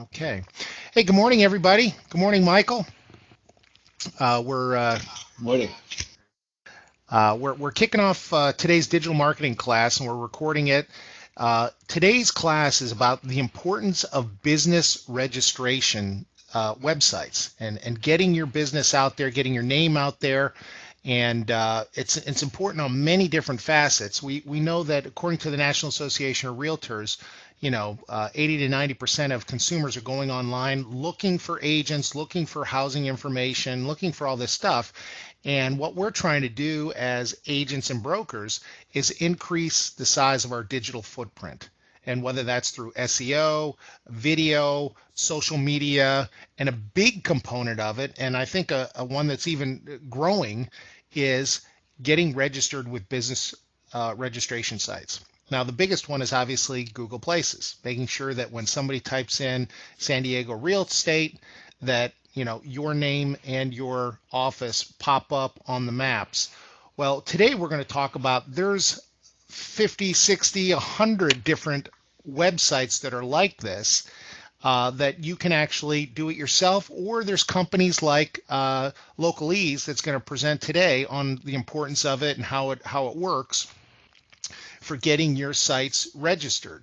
Okay. Hey, good morning, everybody. Good morning, Michael. We're Morning. we're kicking off today's digital marketing class, and we're recording it. Today's class is about the importance of business registration websites and getting your business out there, getting your name out there, and it's important on many different facets. We know that according to the National Association of Realtors, 80 to 90% of consumers are going online looking for agents, looking for housing information, looking for all this stuff. And what we're trying to do as agents and brokers is increase the size of our digital footprint. And whether that's through SEO, video, social media, and a big component of it, and I think a one that's even growing, is getting registered with business registration sites. Now, the biggest one is obviously Google Places, making sure that when somebody types in San Diego real estate, that your name and your office pop up on the maps. Well, today we're going to talk about there's 50, 60, 100 different websites that are like this that you can actually do it yourself, or there's companies like Localeze that's going to present today on the importance of it and how it works for getting your sites registered.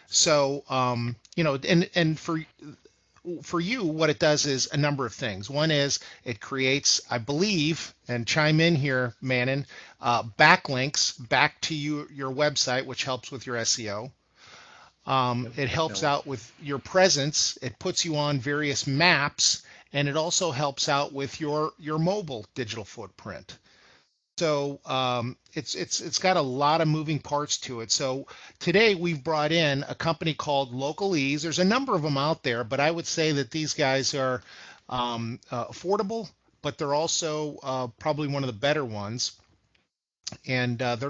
So, and for you, what it does is a number of things. One is it creates, I believe, and chime in here, Manon, backlinks back to your website, which helps with your SEO. Yep, It helps definitely. out with your presence. It puts you on various maps, and it also helps out with your mobile digital footprint. So it's got a lot of moving parts to it. So today we've brought in a company called Localeze. There's a number of them out there, but I would say that these guys are affordable, but they're also probably one of the better ones. And they're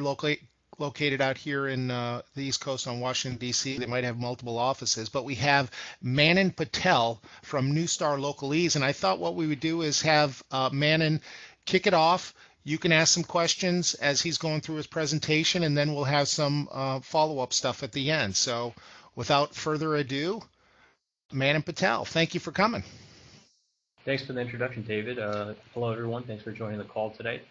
located out here in the East Coast on Washington, D.C. They might have multiple offices, but we have Manan Patel from New Star Localeze. And I thought what we would do is have Manan kick it off. You can ask some questions as he's going through his presentation, and then we'll have some follow-up stuff at the end. So without further ado, Manan Patel, thank you for coming. Thanks for the introduction, David. Hello, everyone. Thanks for joining the call today.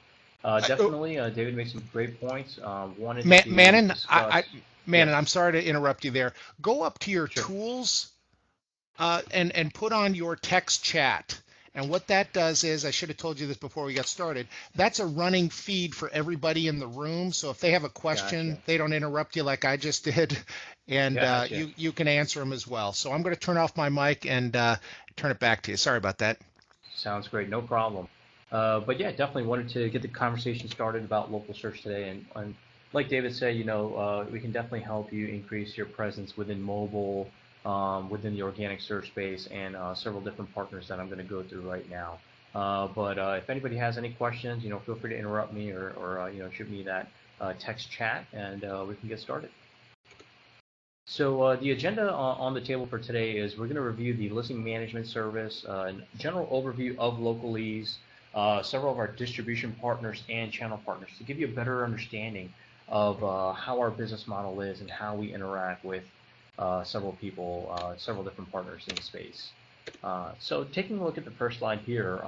Oh, Definitely, David made some great points. Wanted to Manon, discuss. Manon, Yes, I'm sorry to interrupt you there. Go up to your sure. tools and put on your text chat. And what that does is, I should have told you this before we got started, that's a running feed for everybody in the room. So if they have a question, Gotcha. they don't interrupt you like I just did, and Gotcha. you can answer them as well. So I'm going to turn off my mic and turn it back to you. Sorry about that. Sounds great. No problem. But yeah, definitely wanted to get the conversation started about local search today. And like David said, we can definitely help you increase your presence within mobile, within the organic search space, and several different partners that I'm going to go through right now. But if anybody has any questions, feel free to interrupt me or shoot me that text chat, and we can get started. So the agenda on the table for today is we're going to review the listing management service, a general overview of Localese, several of our distribution partners and channel partners to give you a better understanding of how our business model is and how we interact with several people, several different partners in the space. So taking a look at the first slide here,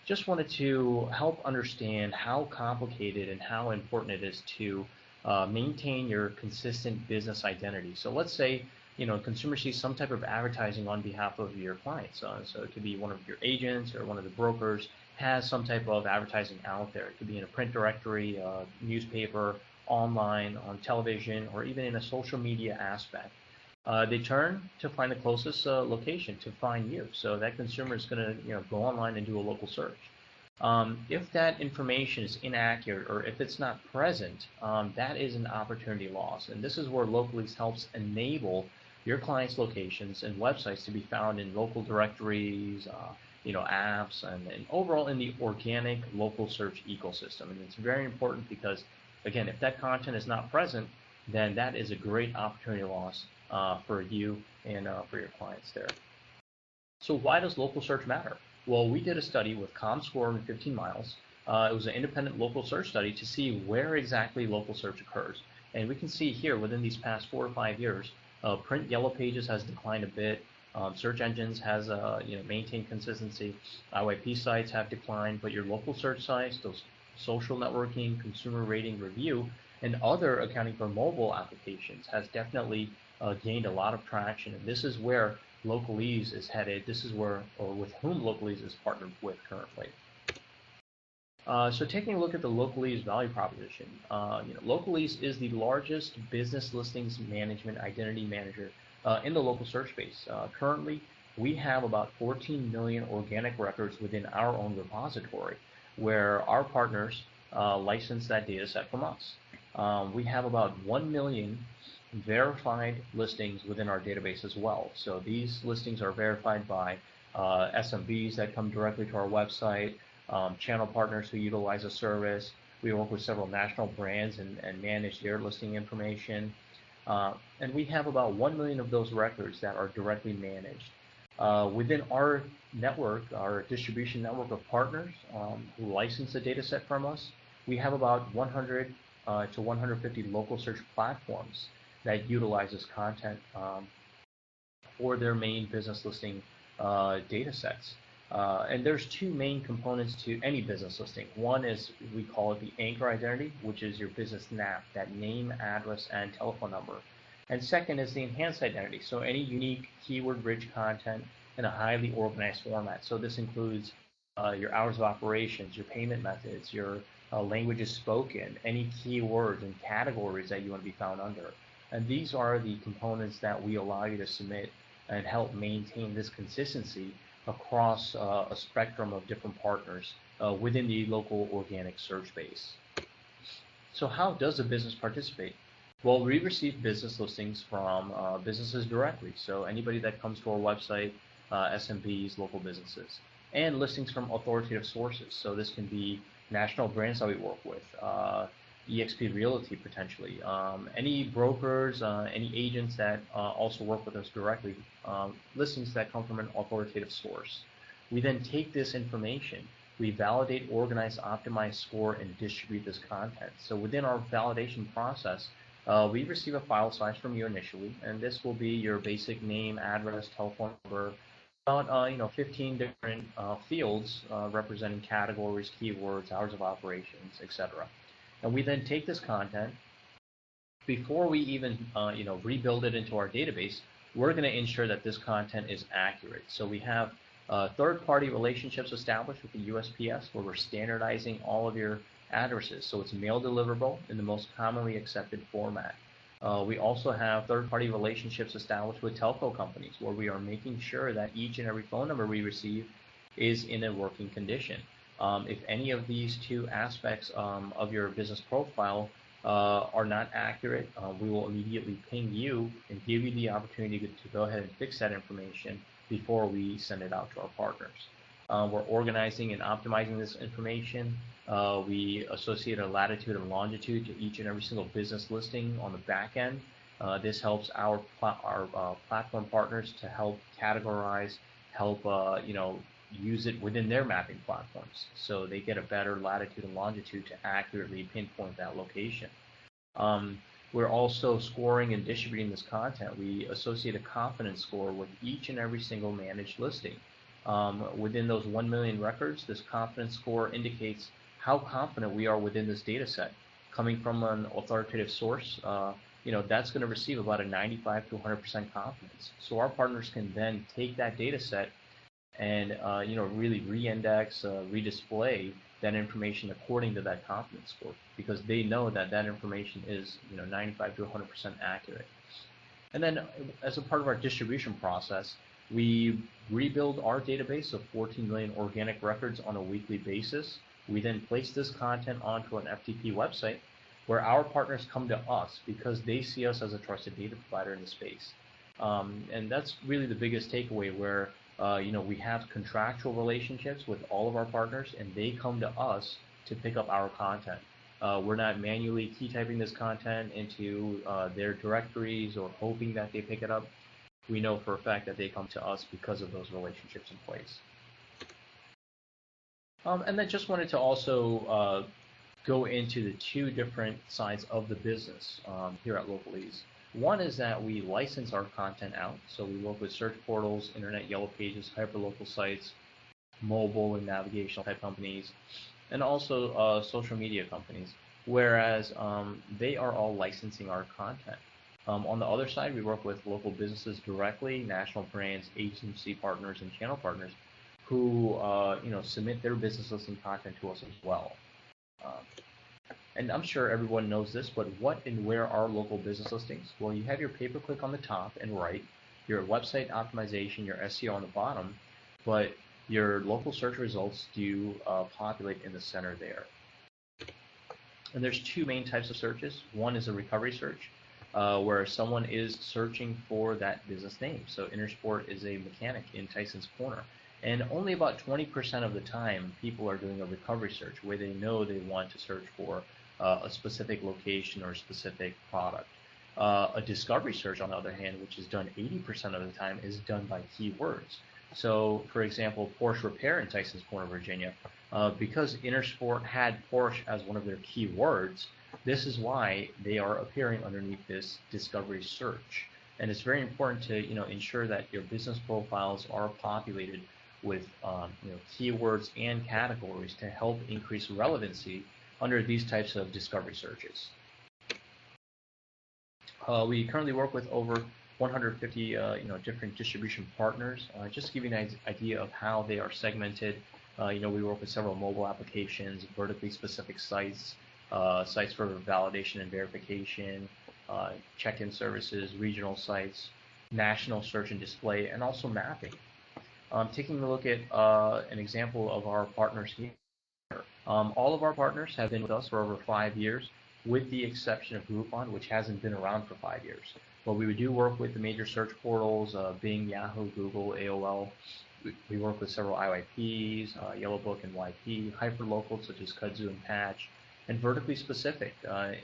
just wanted to help understand how complicated and how important it is to maintain your consistent business identity. So let's say a consumer sees some type of advertising on behalf of your clients. So it could be one of your agents or one of the brokers has some type of advertising out there. It could be in a print directory, newspaper, online, on television, or even in a social media aspect. They turn to find the closest location to find you. So that consumer is going to go online and do a local search. If that information is inaccurate or if it's not present, that is an opportunity loss. And this is where Localese helps enable your clients' locations and websites to be found in local directories, apps, and overall in the organic local search ecosystem. And it's very important because, again, if that content is not present, then that is a great opportunity loss for you and for your clients there. So why does local search matter? Well, we did a study with ComScore and 15 Miles. It was an independent local search study to see where exactly local search occurs. And we can see here within these past 4 or 5 years, print yellow pages has declined a bit. Search engines has maintained consistency. IYP sites have declined, but your local search sites, those social networking, consumer rating review, and other accounting for mobile applications has definitely gained a lot of traction. And this is where Localeze is headed. This is where, or with whom Localeze is partnered with currently. So taking a look at the Localeze value proposition, Localeze is the largest business listings management identity manager in the local search space. Currently, we have about 14 million organic records within our own repository, where our partners license that data set from us. We have about 1 million verified listings within our database as well. So these listings are verified by SMBs that come directly to our website, channel partners who utilize a service. We work with several national brands and manage their listing information. And we have about 1 million of those records that are directly managed. Within our network, our distribution network of partners who license the data set from us, we have about 100 to 150 local search platforms that utilize this content for their main business listing data sets. And there's two main components to any business listing. One is, we call it the anchor identity, which is your business NAP, that name, address, and telephone number. And second is the enhanced identity, so any unique keyword-rich content in a highly organized format. So this includes your hours of operations, your payment methods, your languages spoken, any keywords and categories that you want to be found under. And these are the components that we allow you to submit and help maintain this consistency across a spectrum of different partners within the local organic search base. So how does a business participate? Well, we receive business listings from businesses directly. So anybody that comes to our website, SMBs, local businesses, and listings from authoritative sources. So this can be national brands that we work with, eXp Realty potentially, any brokers, any agents that also work with us directly, listings that come from an authoritative source. We then take this information, we validate, organize, optimize, score, and distribute this content. So within our validation process, we receive a file size from you initially, and this will be your basic name, address, telephone number, about 15 different fields representing categories, keywords, hours of operations, etc. And we then take this content, before we even rebuild it into our database, we're going to ensure that this content is accurate. So we have third-party relationships established with the USPS, where we're standardizing all of your addresses, so it's mail deliverable in the most commonly accepted format. We also have third-party relationships established with telco companies, where we are making sure that each and every phone number we receive is in a working condition. If any of these two aspects of your business profile are not accurate, we will immediately ping you and give you the opportunity to go ahead and fix that information before we send it out to our partners. We're organizing and optimizing this information. We associate a latitude and longitude to each and every single business listing on the back end. This helps our platform partners to help categorize, help use it within their mapping platforms, so they get a better latitude and longitude to accurately pinpoint that location. We're also scoring and distributing this content. We associate a confidence score with each and every single managed listing. Within those 1 million records, this confidence score indicates how confident we are within this data set. Coming from an authoritative source, that's going to receive about a 95 to 100% confidence. So our partners can then take that data set and really re-index, redisplay that information according to that confidence score, because they know that that information is 95 to 100% accurate. And then as a part of our distribution process, we rebuild our database of 14 million organic records on a weekly basis. We then place this content onto an FTP website, where our partners come to us because they see us as a trusted data provider in the space. And that's really the biggest takeaway, where we have contractual relationships with all of our partners, and they come to us to pick up our content. We're not manually key typing this content into their directories or hoping that they pick it up. We know for a fact that they come to us because of those relationships in place. And then just wanted to also go into the two different sides of the business here at Localeze. One is that we license our content out. So we work with search portals, internet yellow pages, hyperlocal sites, mobile and navigational type companies, and also social media companies, whereas they are all licensing our content. On the other side, we work with local businesses directly, national brands, agency partners, and channel partners who submit their business listing content to us as well. Um, and I'm sure everyone knows this, but what and where are local business listings? Well, you have your pay-per-click on the top and right, your website optimization, your SEO on the bottom, but your local search results do populate in the center there. And there's two main types of searches. One is a recovery search, where someone is searching for that business name. So Intersport is a mechanic in Tyson's Corner. And only about 20% of the time, people are doing a recovery search where they know they want to search for a specific location or a specific product. A discovery search, on the other hand, which is done 80% of the time, is done by keywords. So, for example, Porsche Repair in Tysons Corner, Virginia, because Intersport had Porsche as one of their keywords, this is why they are appearing underneath this discovery search. And it's very important to ensure that your business profiles are populated with keywords and categories to help increase relevancy under these types of discovery searches. We currently work with over 150 different distribution partners. Just to give you an idea of how they are segmented, we work with several mobile applications, vertically specific sites, sites for validation and verification, check-in services, regional sites, national search and display, and also mapping. Taking a look at an example of our partners here. All of our partners have been with us for over 5 years, with the exception of Groupon, which hasn't been around for 5 years. But we do work with the major search portals, Bing, Yahoo, Google, AOL. We work with several IYPs, Yellowbook and YP, hyperlocal such as Kudzu and Patch, and vertically specific,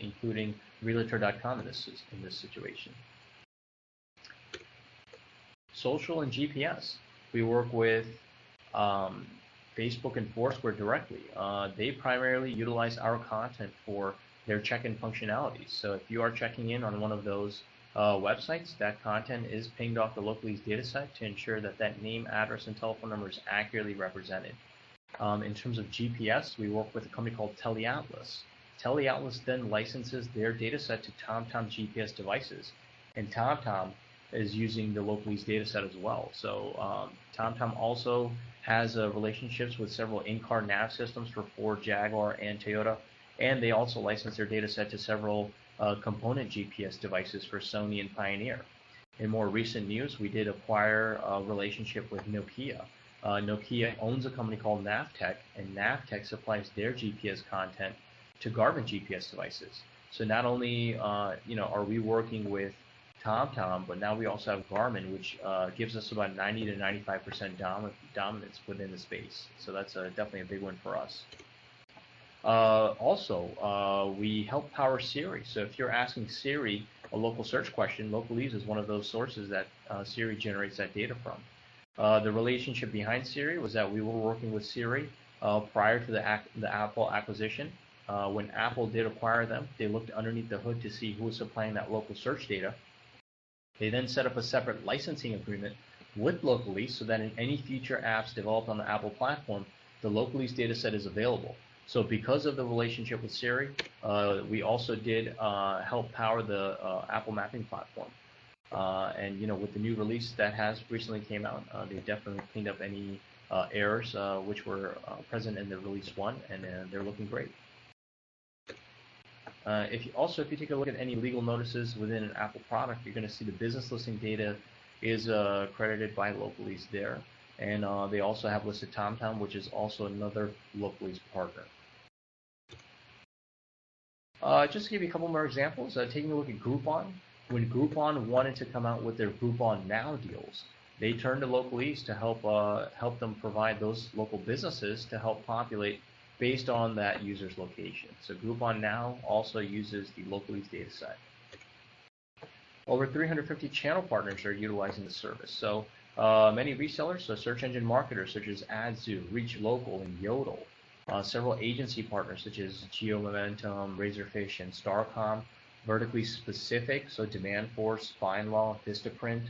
including Realtor.com in this situation. Social and GPS. We work with Facebook and Foursquare directly. They primarily utilize our content for their check-in functionalities. So if you are checking in on one of those websites, that content is pinged off the Localeze dataset to ensure that that name, address, and telephone number is accurately represented. In terms of GPS, we work with a company called TeleAtlas. TeleAtlas then licenses their dataset to TomTom GPS devices, and TomTom is using the Localeze dataset as well. So TomTom also has relationships with several in-car nav systems for Ford, Jaguar, and Toyota, and they also license their dataset to several component GPS devices for Sony and Pioneer. In more recent news, we did acquire a relationship with Nokia. Nokia owns a company called Navtech, and Navtech supplies their GPS content to Garmin GPS devices. So not only are we working with TomTom, but now we also have Garmin, which gives us about 90 to 95% dominance within the space. So that's definitely a big win for us. Also, we help power Siri. So if you're asking Siri a local search question, Localeze is one of those sources that Siri generates that data from. The relationship behind Siri was that we were working with Siri prior to the Apple acquisition. When Apple did acquire them, they looked underneath the hood to see who was supplying that local search data. They then set up a separate licensing agreement with Localeze so that in any future apps developed on the Apple platform, the Localeze dataset is available. So because of the relationship with Siri, we also did help power the Apple mapping platform. And with the new release that has recently came out, they definitely cleaned up any errors which were present in the release 1, and they're looking great. If you take a look at any legal notices within an Apple product, you're going to see the business listing data is credited by Localeze there, and they also have listed TomTom, which is also another Localeze partner. Just to give you a couple more examples, taking a look at Groupon. When Groupon wanted to come out with their Groupon Now deals, they turned to Localeze to help them provide those local businesses to help populate based on that user's location. So Groupon Now also uses the Localeze dataset. Over 350 channel partners are utilizing the service. So many resellers, so search engine marketers such as AdZoo, Reach Local, and Yodel. Several agency partners such as GeoMomentum, Razorfish, and Starcom vertically specific, so Demandforce, FindLaw, Vistaprint,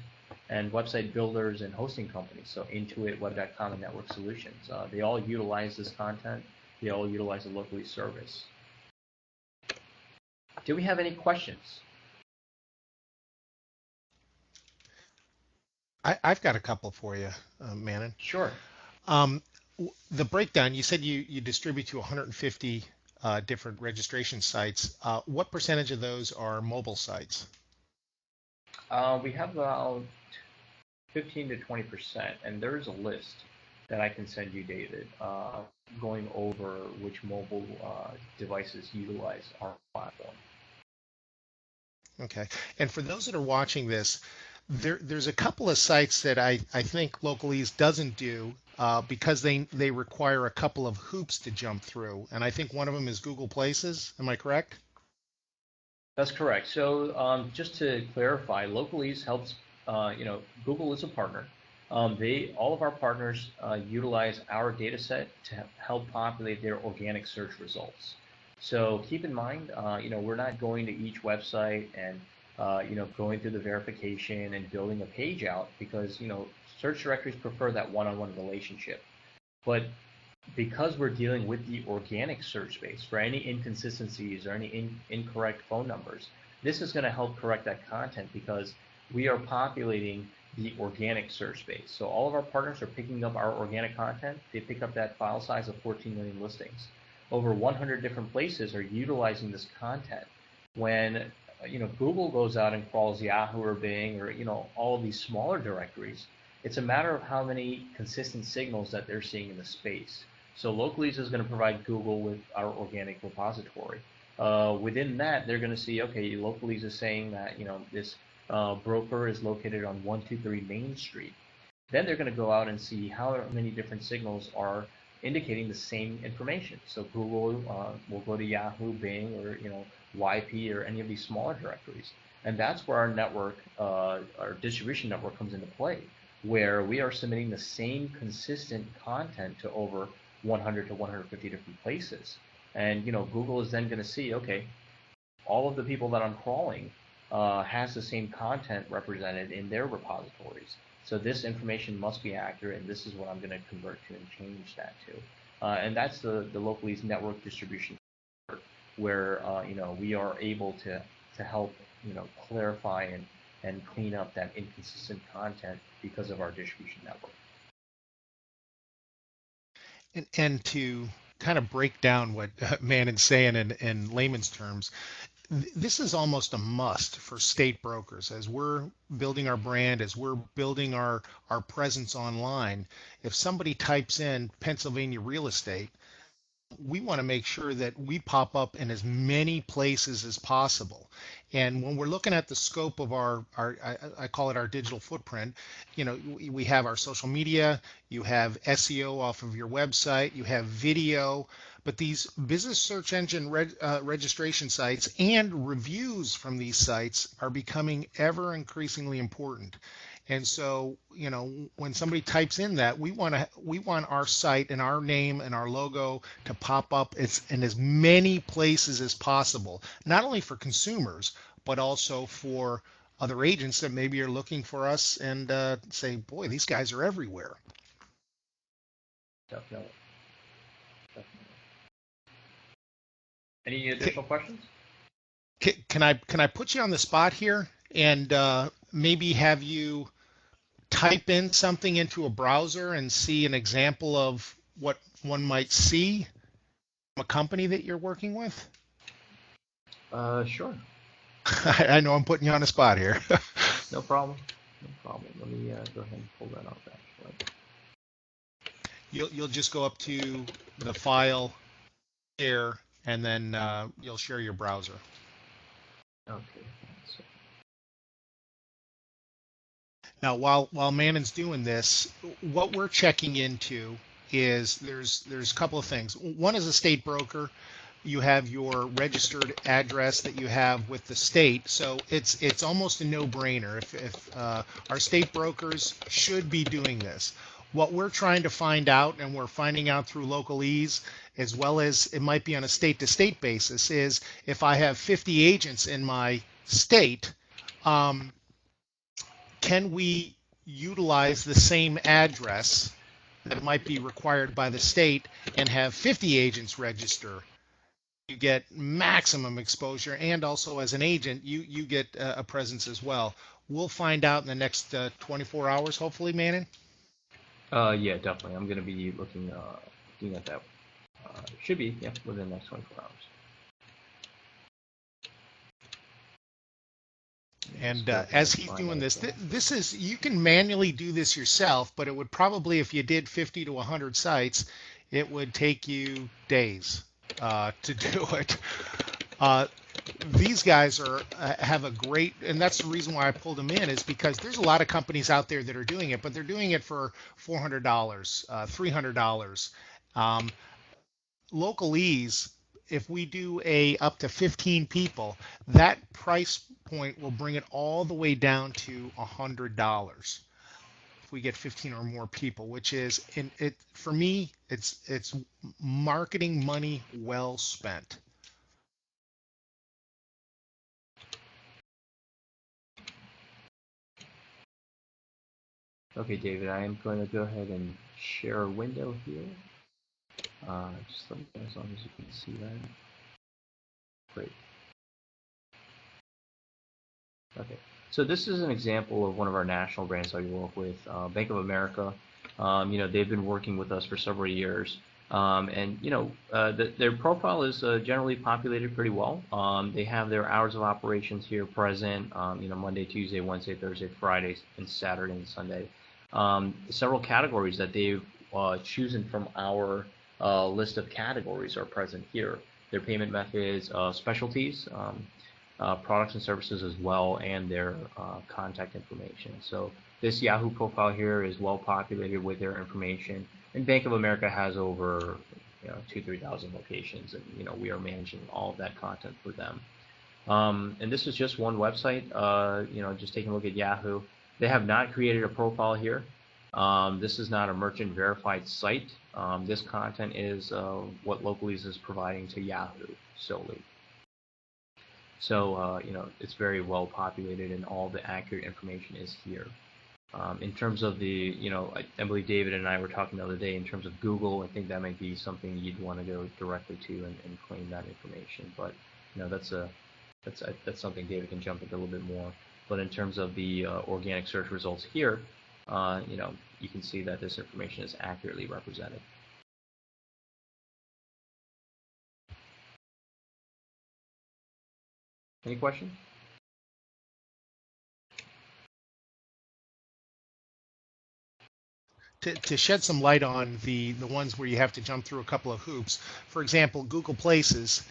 and website builders and hosting companies, so Intuit, Web.com, and Network Solutions. They all utilize this content. They all utilize the Localeze service. Do we have any questions? I've got a couple for you, Manon. Sure. Um, the breakdown, you said you distribute to 150 different registration sites. What percentage of those are mobile sites? We have about 15 to 20%, and there's a list that I can send you, David, going over which mobile devices utilize our platform. Okay. And for those that are watching this, there's a couple of sites that I think Localeze doesn't do because they require a couple of hoops to jump through. And I think one of them is Google Places. Am I correct? That's correct. So just to clarify, Localeze helps. Google is a partner. All of our partners utilize our data set to help populate their organic search results. So keep in mind, we're not going to each website and going through the verification and building a page out because search directories prefer that one-on-one relationship. But because we're dealing with the organic search space for any inconsistencies or any incorrect phone numbers, this is going to help correct that content because we are populating the organic search space. So all of our partners are picking up our organic content. They pick up that file size of 14 million listings. Over 100 different places are utilizing this content. When Google goes out and crawls Yahoo or Bing or all of these smaller directories, it's a matter of how many consistent signals that they're seeing in the space. So Localeze is going to provide Google with our organic repository. Within that, they're going to see, okay, Localeze is saying that this broker is located on 123 Main Street. Then they're going to go out and see how many different signals are indicating the same information. So Google will go to Yahoo, Bing, or YP, or any of these smaller directories, and that's where our network, our distribution network, comes into play, where we are submitting the same consistent content to over 100 to 150 different places. And Google is then going to see, okay, all of the people that I'm crawling has the same content represented in their repositories. So this information must be accurate, and this is what I'm going to convert to and change that to. And that's the Localeze network distribution, where we are able to help clarify and clean up that inconsistent content because of our distribution network. And to kind of break down what Manon's saying in layman's terms, this is almost a must for state brokers as we're building our brand, as we're building our presence online. If somebody types in Pennsylvania real estate, we want to make sure that we pop up in as many places as possible. And when we're looking at the scope of I call it our digital footprint, we have our social media, you have SEO off of your website, you have video, but these business search engine registration sites and reviews from these sites are becoming ever increasingly important. And so, when somebody types in that, we want our site and our name and our logo to pop up in as many places as possible, not only for consumers, but also for other agents that maybe are looking for us and say, boy, these guys are everywhere. Definitely. Definitely. Any additional questions? Can I put you on the spot here and maybe have you type in something into a browser and see an example of what one might see from a company that you're working with? Sure. I know I'm putting you on the spot here. No problem. No problem. Let me go ahead and pull that up, actually. You'll just go up to the file share, and then you'll share your browser. Okay. Now, while Manon's doing this, what we're checking into is there's a couple of things. One is a state broker. You have your registered address that you have with the state, so it's almost a no-brainer. If our state brokers should be doing this. What we're trying to find out, and we're finding out through Localeze, as well as it might be on a state to state basis, is if I have 50 agents in my state, um, can we utilize the same address that might be required by the state and have 50 agents register? You get maximum exposure, and also as an agent, you get a presence as well. We'll find out in the next 24 hours, hopefully, Manning. Yeah, definitely. I'm going to be looking at that. Should be, yeah, within the next 24 hours. And Just go ahead as and he's find doing that this, again. this is, you can manually do this yourself, but it would probably, if you did 50 to 100 sites, it would take you days to do it. Uh, these guys are have a great, and that's the reason why I pulled them in, is because there's a lot of companies out there that are doing it, but they're doing it for $400, $300. Um, Localeze, if we do a up to 15 people, that price point will bring it all the way down to $100 if we get 15 or more people, which is, in it for me, it's marketing money well spent. Okay, David, I am going to go ahead and share a window here. Just let me know as long as you can see that. Great. Okay. So this is an example of one of our national brands that we work with, Bank of America. They've been working with us for several years. Their profile is generally populated pretty well. They have their hours of operations here present, Monday, Tuesday, Wednesday, Thursday, Friday, and Saturday and Sunday. Several categories that they've chosen from our list of categories are present here. Their payment methods, specialties, products and services as well, and their contact information. So this Yahoo profile here is well populated with their information, and Bank of America has over 2,000-3,000 locations, and we are managing all of that content for them. And this is just one website. Just taking a look at Yahoo, they have not created a profile here. This is not a merchant verified site. This content is what Localeze is providing to Yahoo solely. So, it's very well populated and all the accurate information is here. In terms of the, I believe David and I were talking the other day in terms of Google. I think that might be something you'd want to go directly to and claim that information. But, that's something David can jump into a little bit more. But in terms of the organic search results here, you can see that this information is accurately represented. Any questions? To shed some light on the ones where you have to jump through a couple of hoops. For example, Google Places.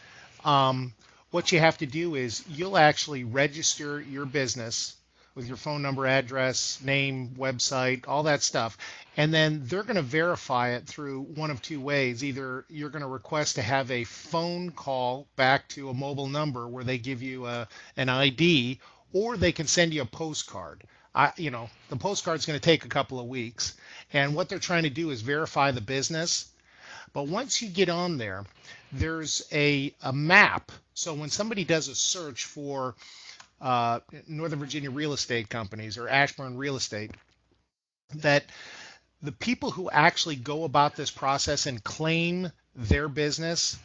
What you have to do is you'll actually register your business with your phone number, address, name, website, all that stuff. And then they're going to verify it through one of two ways. Either you're going to request to have a phone call back to a mobile number where they give you an ID, or they can send you a postcard. The postcard's going to take a couple of weeks. And what they're trying to do is verify the business. But once you get on there, there's a map. So when somebody does a search for Northern Virginia real estate companies or Ashburn real estate, that the people who actually go about this process and claim their business,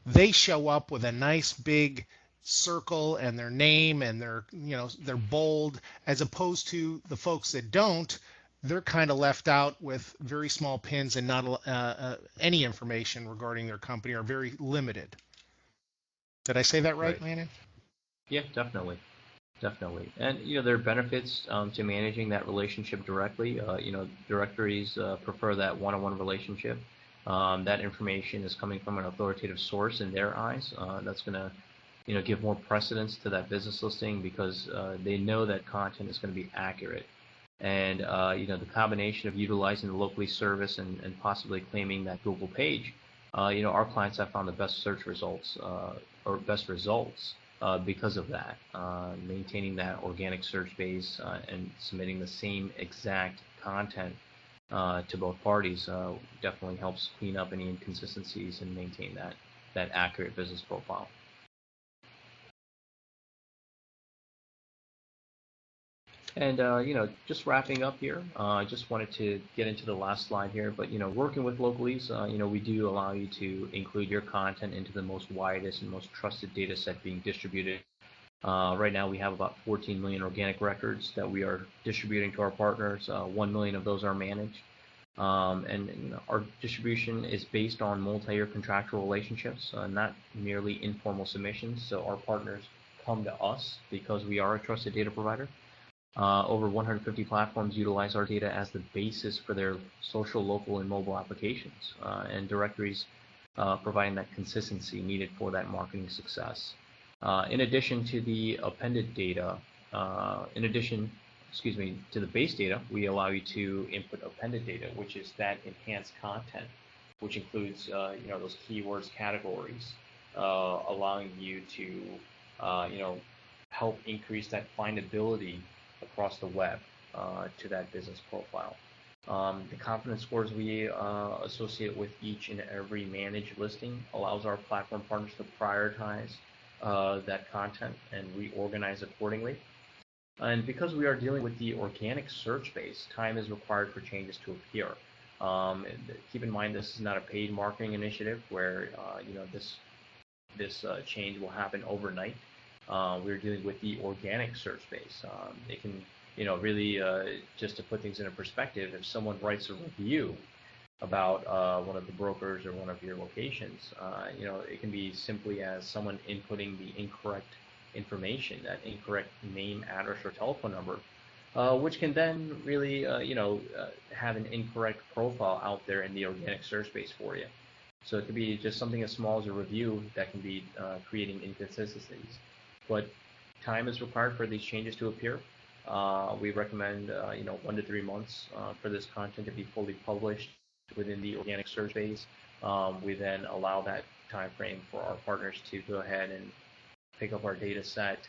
they show up with a nice big circle and their name, and they're bold, as opposed to the folks that don't. They're kind of left out with very small pins and not any information regarding their company, or very limited. Did I say that right, Right. Landon? Yeah, definitely. Definitely. And there are benefits to managing that relationship directly. Directories prefer that one-on-one relationship. That information is coming from an authoritative source in their eyes. That's going to give more precedence to that business listing because they know that content is going to be accurate. And the combination of utilizing the locally service and possibly claiming that Google page, our clients have found the best search results or best results because of that, maintaining that organic search base and submitting the same exact content to both parties, definitely helps clean up any inconsistencies and maintain that accurate business profile. And just wrapping up here, I just wanted to get into the last slide here. But working with Localeze, we do allow you to include your content into the most widest and most trusted data set being distributed. Right now, we have about 14 million organic records that we are distributing to our partners. 1 million of those are managed. And our distribution is based on multi-year contractual relationships, not merely informal submissions. So our partners come to us because we are a trusted data provider. Over 150 platforms utilize our data as the basis for their social, local, and mobile applications, and directories providing that consistency needed for that marketing success. In addition to the appended data, excuse me, to the base data, we allow you to input appended data, which is that enhanced content, which includes those keywords categories, allowing you to help increase that findability across the web to that business profile. The confidence scores we associate with each and every managed listing allows our platform partners to prioritize that content and reorganize accordingly. And because we are dealing with the organic search base, time is required for changes to appear. Keep in mind, this is not a paid marketing initiative where this change will happen overnight. We're dealing with the organic search base. It can, really just to put things into perspective, if someone writes a review about one of the brokers or one of your locations, it can be simply as someone inputting the incorrect information, that incorrect name, address, or telephone number, which can then really, have an incorrect profile out there in the organic search space for you. So it could be just something as small as a review that can be creating inconsistencies. But time is required for these changes to appear. We recommend 1 to 3 months for this content to be fully published within the organic search space. We then allow that time frame for our partners to go ahead and pick up our data set,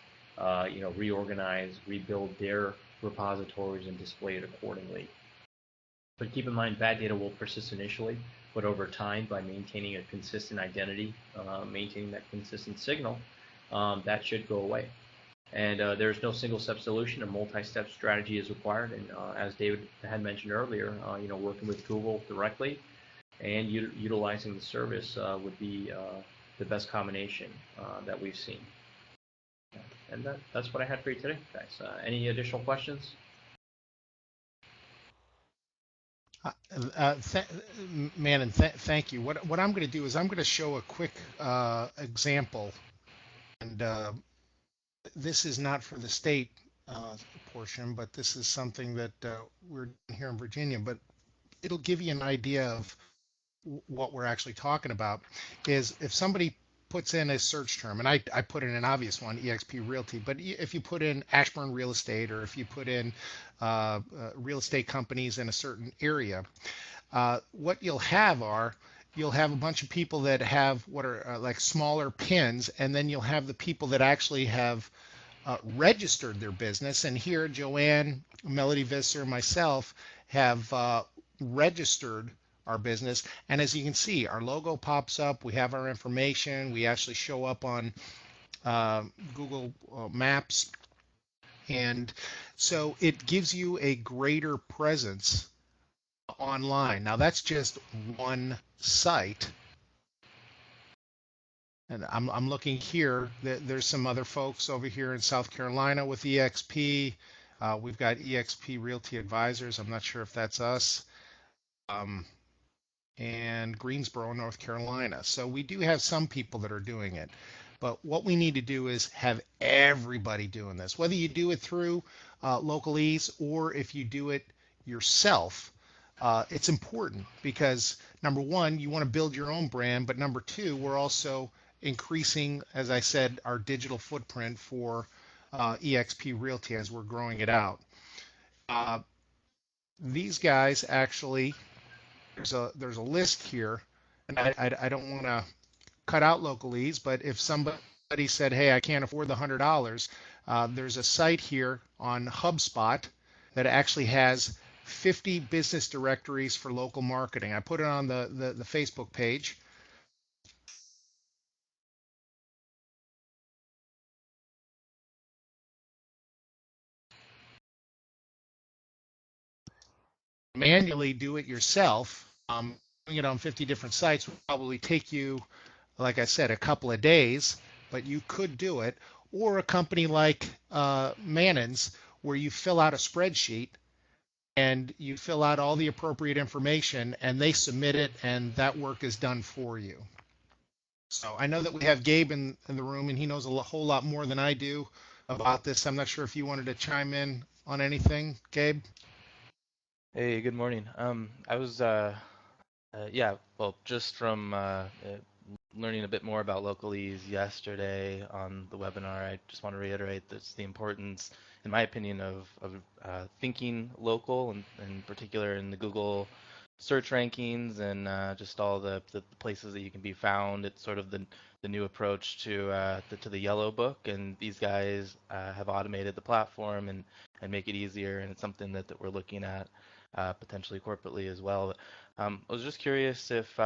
reorganize, rebuild their repositories, and display it accordingly. But keep in mind, bad data will persist initially, but over time, by maintaining a consistent identity, maintaining that consistent signal, that should go away. And there's no single-step solution. A multi-step strategy is required. And as David had mentioned earlier, working with Google directly and utilizing the service would be the best combination that we've seen. And that's what I had for you today, guys. Any additional questions? Thank you. What I'm going to do is I'm going to show a quick example, and this is not for the state portion, but this is something that we're doing here in Virginia. But it'll give you an idea of what we're actually talking about. Is if somebody puts in a search term, and I put in an obvious one, EXP Realty, but if you put in Ashburn Real Estate, or if you put in real estate companies in a certain area, what you'll have a bunch of people that have what are like smaller pins, and then you'll have the people that actually have registered their business. And here, Joanne, Melody Visser, myself have registered our business. And as you can see, our logo pops up. We have our information. We actually show up on Google Maps. And so it gives you a greater presence online. Now that's just one site. And I'm looking here. There's some other folks over here in South Carolina with EXP. We've got EXP Realty Advisors. I'm not sure if that's us. And Greensboro, North Carolina. So we do have some people that are doing it. But what we need to do is have everybody doing this, whether you do it through Localeze or if you do it yourself. It's important because number one, you want to build your own brand, but number two, we're also increasing, as I said, our digital footprint for EXP Realty as we're growing it out. These guys actually, there's a list here, and I don't want to cut out Localeze, but if somebody said, hey, I can't afford the $100, there's a site here on HubSpot that actually has 50 business directories for local marketing. I put it on the Facebook page. Manually do it yourself. Doing it on 50 different sites would probably take you, like I said, a couple of days, but you could do it. Or a company like Mannon's, where you fill out a spreadsheet and you fill out all the appropriate information and they submit it and that work is done for you. So I know that we have Gabe in the room and he knows whole lot more than I do about this. I'm not sure if you wanted to chime in on anything, Gabe. Hey, good morning. I was, yeah, well, just from learning a bit more about Localeze yesterday on the webinar, I just want to reiterate that's the importance, in my opinion, of thinking local, and in particular in the Google search rankings and just all the places that you can be found. It's sort of the new approach to the Yellow Book, and these guys have automated the platform and make it easier, and it's something that we're looking at potentially corporately as well. I was just curious if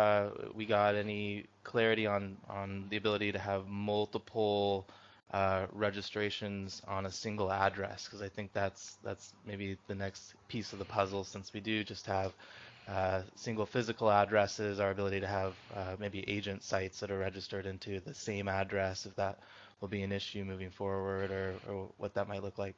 we got any clarity on the ability to have multiple registrations on a single address, because I think that's maybe the next piece of the puzzle, since we do just have single physical addresses, our ability to have maybe agent sites that are registered into the same address, if that will be an issue moving forward, or what that might look like.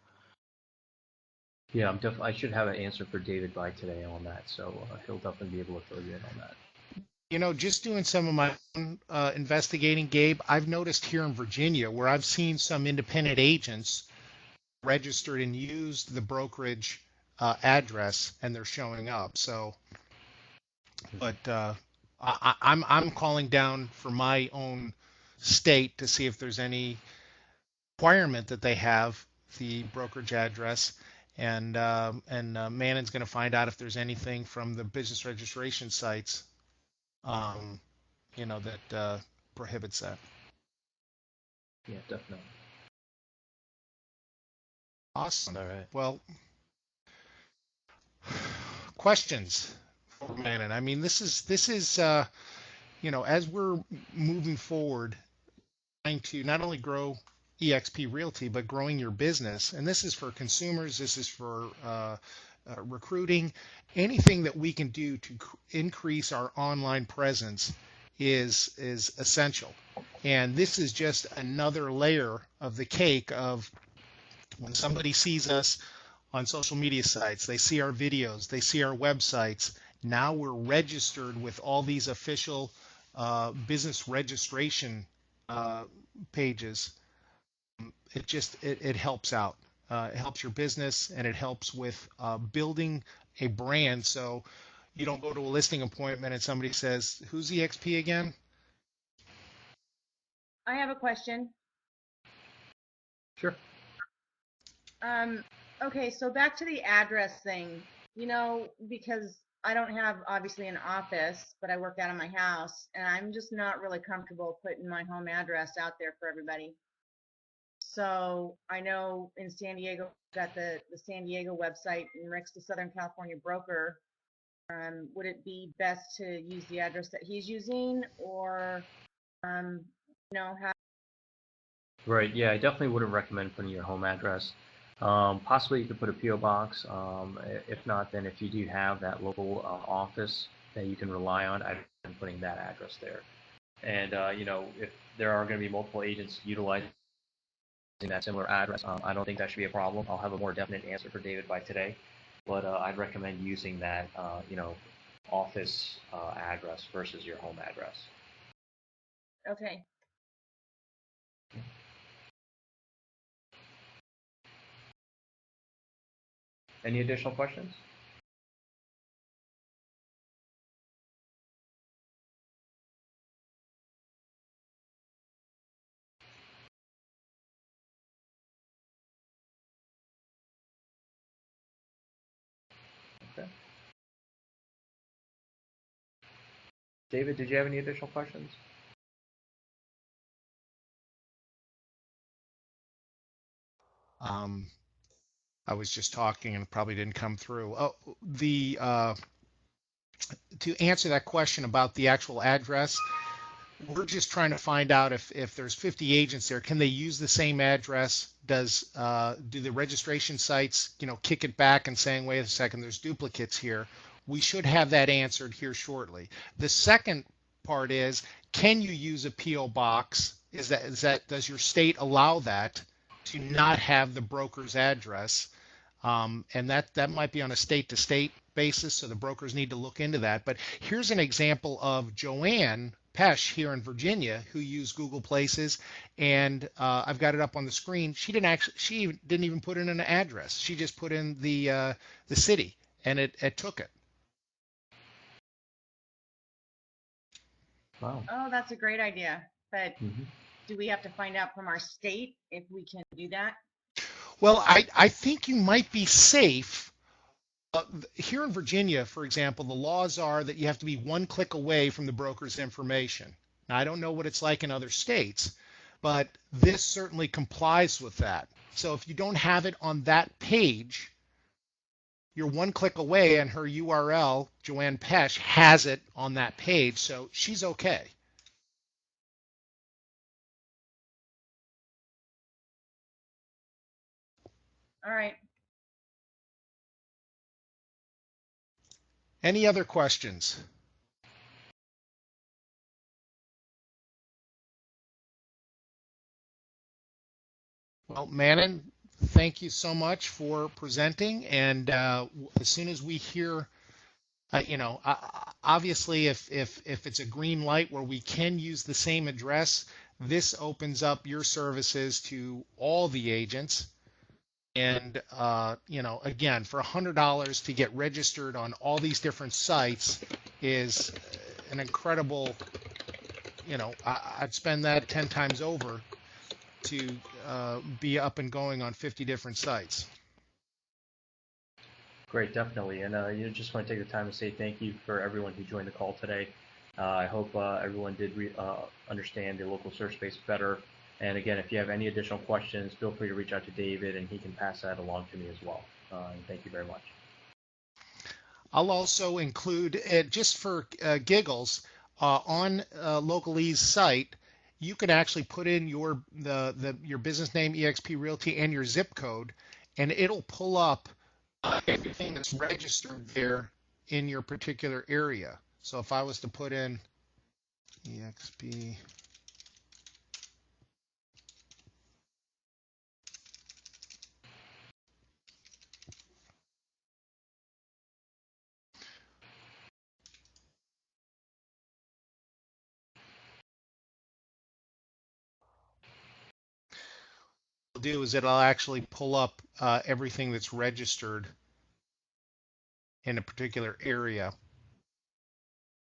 Yeah, I should have an answer for David by today on that, so he'll definitely be able to fill you in on that. Just doing some of my own investigating, Gabe, I've noticed here in Virginia where I've seen some independent agents registered and used the brokerage address and they're showing up. So, but I'm calling down for my own state to see if there's any requirement that they have the brokerage address. And Mannon's going to find out if there's anything from the business registration sites, um, that prohibits that. Yeah, definitely. Awesome. All right. Well, questions for Mannon. I mean, this is as we're moving forward, trying to not only grow EXP Realty, but growing your business. And this is for consumers. This is for recruiting. Anything that we can do to increase our online presence is essential. And this is just another layer of the cake of when somebody sees us on social media sites, they see our videos, they see our websites. Now we're registered with all these official business registration uh, pages. It helps out. It helps your business and it helps with building a brand. So you don't go to a listing appointment and somebody says, "Who's EXP again?" I have a question. Sure. Okay, so back to the address thing, because I don't have obviously an office, but I work out of my house, and I'm just not really comfortable putting my home address out there for everybody. So I know in San Diego, got the San Diego website, and Rick's the Southern California broker. Would it be best to use the address that he's using, or how? Right. Yeah, I definitely wouldn't recommend putting your home address. Possibly you could put a PO box. If not, then if you do have that local office that you can rely on, I'd recommend putting that address there. And if there are going to be multiple agents utilizing that similar address, I don't think that should be a problem. I'll have a more definite answer for David by today, but I'd recommend using that office address versus your home address. Okay. Any additional questions? Okay. David, did you have any additional questions? Um, I was just talking and it probably didn't come through. Oh, the to answer that question about the actual address, we're just trying to find out if there's 50 agents there, can they use the same address? Do the registration sites, kick it back and saying, wait a second, there's duplicates here? We should have that answered here shortly. The second part is, can you use a PO box? Does your state allow that to not have the broker's address? And that might be on a state to state basis, so the brokers need to look into that. But here's an example of Joanne Pesh here in Virginia who used Google Places, and I've got it up on the screen. She didn't even put in an address. She just put in the city, and it took it. Wow. Oh, that's a great idea. But Hmm. do we have to find out from our state if we can do that? Well, I think you might be safe. Here in Virginia, for example, the laws are that you have to be one click away from the broker's information. Now, I don't know what it's like in other states, but this certainly complies with that. So if you don't have it on that page, you're one click away, and her URL, Joanne Pesh, has it on that page, so she's okay. All right. Any other questions? Well, Manon, thank you so much for presenting. And as soon as we hear, obviously, if it's a green light where we can use the same address, this opens up your services to all the agents. And again, for $100 to get registered on all these different sites is an incredible. I'd spend that 10 times over to be up and going on 50 different sites. Great, definitely. And just want to take the time to say thank you for everyone who joined the call today. I hope everyone did understand the local search space better. And again, if you have any additional questions, feel free to reach out to David and he can pass that along to me as well. And thank you very much. I'll also include, just for giggles, on Localeze's site, you can actually put in your business name, eXp Realty, and your zip code, and it'll pull up everything that's registered there in your particular area. So if I was to put in eXp, what it'll do is it'll actually pull up everything that's registered in a particular area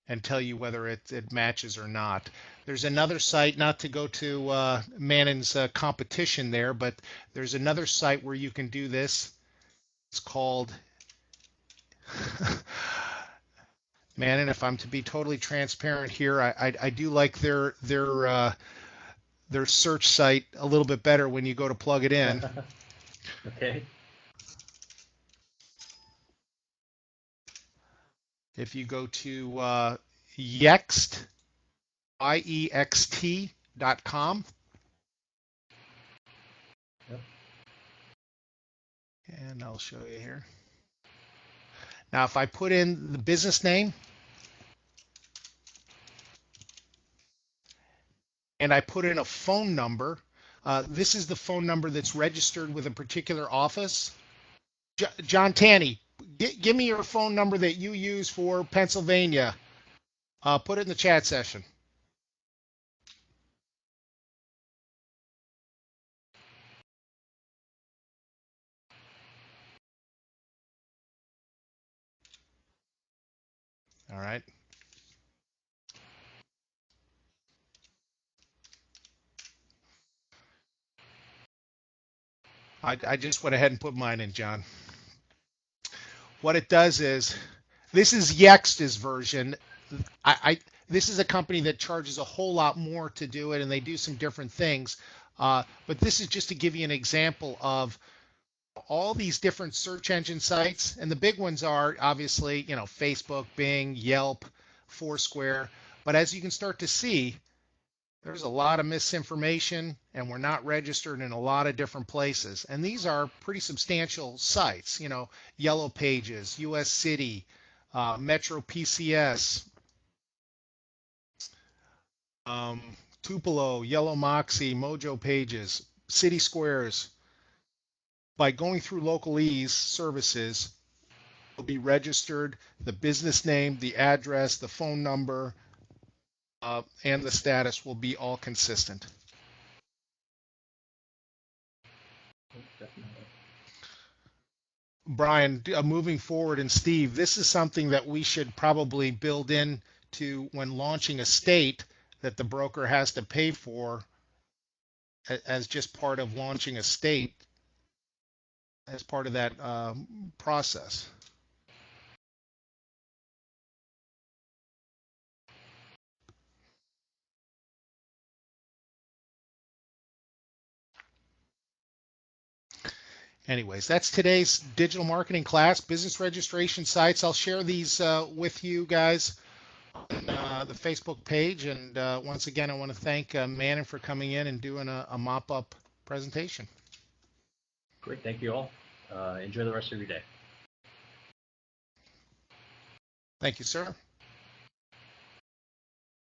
and tell you whether it matches or not. There's another site, not to go to Manon's competition there, but there's another site where you can do this. It's called Manon. If I'm to be totally transparent here, I do like their search site a little bit better when you go to plug it in. Okay. If you go to Yext, yext.com. Yep. And I'll show you here. Now, if I put in the business name and I put in a phone number, this is the phone number that's registered with a particular office. John Tanny, give me your phone number that you use for Pennsylvania. Put it in the chat session. All right. I just went ahead and put mine in, John. What it does is, this is Yext's version. This is a company that charges a whole lot more to do it, and they do some different things. But this is just to give you an example of all these different search engine sites, and the big ones are obviously, Facebook, Bing, Yelp, Foursquare. But as you can start to see, there's a lot of misinformation, and we're not registered in a lot of different places. And these are pretty substantial sites, Yellow Pages, US City, Metro PCS, um, Tupelo, Yellow Moxie, Mojo Pages, City Squares. By going through Localeze services, will be registered, the business name, the address, the phone number, and the status will be all consistent. Definitely. Brian, moving forward, and Steve, this is something that we should probably build in to when launching a state that the broker has to pay for as just part of launching a state as part of that process. Anyways, that's today's digital marketing class, business registration sites. I'll share these with you guys on the Facebook page. And once again, I want to thank Manon for coming in and doing a mop-up presentation. Great. Thank you all. Enjoy the rest of your day. Thank you, sir.